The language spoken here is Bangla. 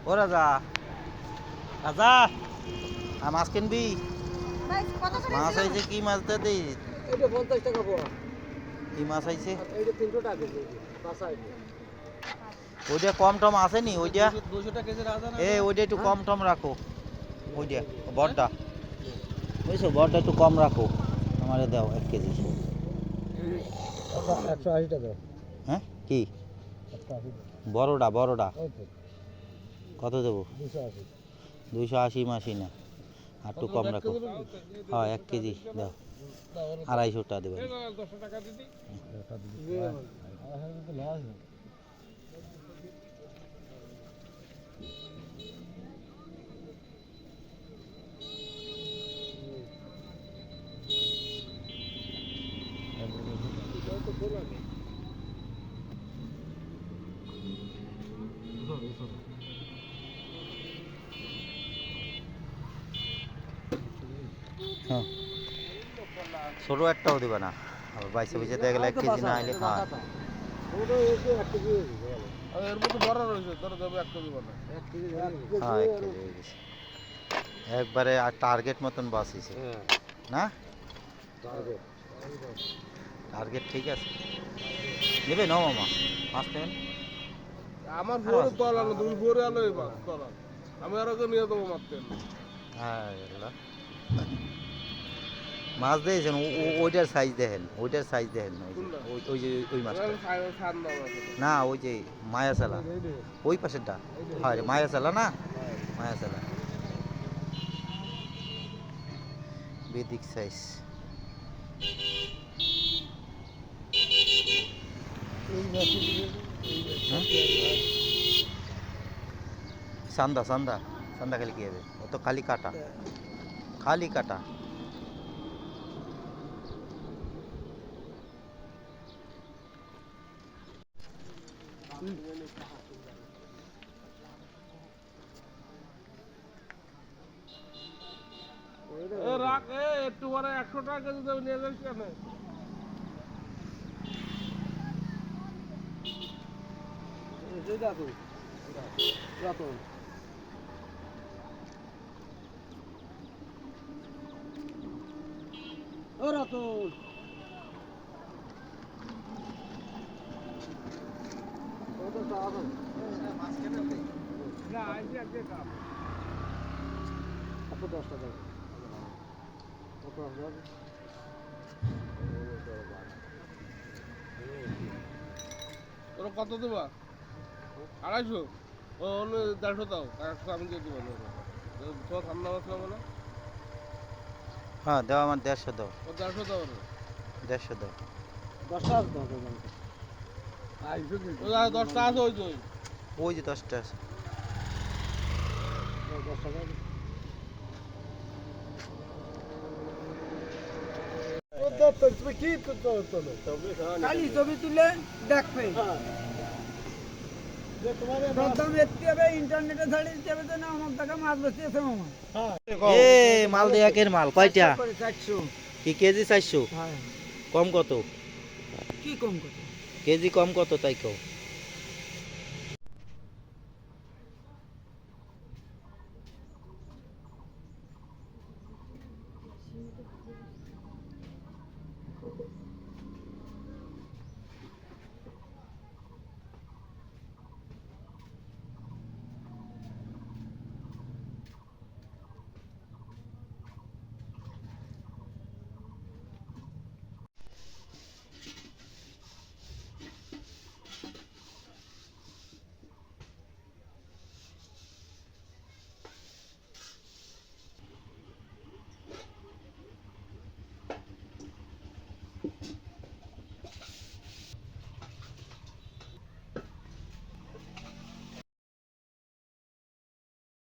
ও রাজা, রাজা, আর মাছ কিনবি? মাছ আইছে, কি মাছ দে দিই? এটা 50 টাকা পোয়া। কি মাছ আইছে? এইটা 300 টাকা কেজি। বাসা এটা। ওইটা কম টম আসেনি ওইটা? 200 টাকা কেজি রাজা না? ওইটা একটু কম টম রাখো। ওইটা বড়টা বুঝছো, বড়টা একটু কম রাখো। আমারে দাও 1 কেজি। 180 টাকা। হ্যাঁ কি 180 বড়টা? বড়টা ওই তো কত দেবো? 280। 280 মাসি না, আর একটু কম রাখো। হ্যাঁ 1 কেজি দাও, 250 টাকা দেবেন। 10 টাকা দিদি। এটা দিদি। হ্যাঁ তো লস। হ্যাঁ ছোটো একটাও দেবে না, আবার বাইসে বাইসে দিয়ে গেলে 1 কেজি না হলে। হ্যাঁ ওটা এসে 1 কেজি হয়ে গেছে। আর এর মধ্যে বড় রয়েছে, তোর দেবে 1 কেজি বলে। 1 কেজি হ্যাঁ 1 কেজি হয়ে গেছে একবারে। আর টার্গেট মতন বাসিছে না? টার্গেট। টার্গেট ঠিক আছে। নেবে নাও মামা, মাছ নেবেন? আমার বড় তল আলো, তুমি বড় আলো এবার তল। আমি আর ওকে নিয়ে দেবো মারতে। হ্যাঁ মাছ দিয়েছেন, ওইটার সাইজ দেখেন, ওইটার সাইজ দেখেন। ওই যে ওই মাছটা না, ওই যে মায়াসালা, ওই পাশেরটা। হ্যাঁ রে মায়াসালা না, মায়াসালা বেদিক সাইজ। সান্দা সান্দা সান্দা খালি কি হবে? ও তো খালি কাটা, খালি কাটা। রাখ একটু পরে 100 টাকা কেজি দেবে, নিয়ে যাস কেন? ও রাতুল না আইছে আজকে কাপ আপু 10 টাকা কত আসবে? তোরা কত দেবা? 250? ও হলো 150 দাও, 150 আমি দিয়ে দেবো। তো ঠান্ডা মাছ খাবো না? হ্যাঁ দাও, আমার 150 দাও, ও 150 দাও রে। 150 দাও। 10 টাকা দাও তো। আইছো কি? ও 10 টাকা আছে ওই তো। ওই যে 10টা আছে। 10 টাকা। খালি ছবি তুলে দেখবে, প্রথম দেখতে হবে, ইন্টারনেটে ছাড়িয়ে দিতে হবে, না আমার টাকা মাছ বেশি আছে মামা। এ মাল দিয়ে একের মাল কয়টা? 400। কি কেজি 400? হ্যাঁ কম কত? কি কম কত? কেজি কম কত তাই কও?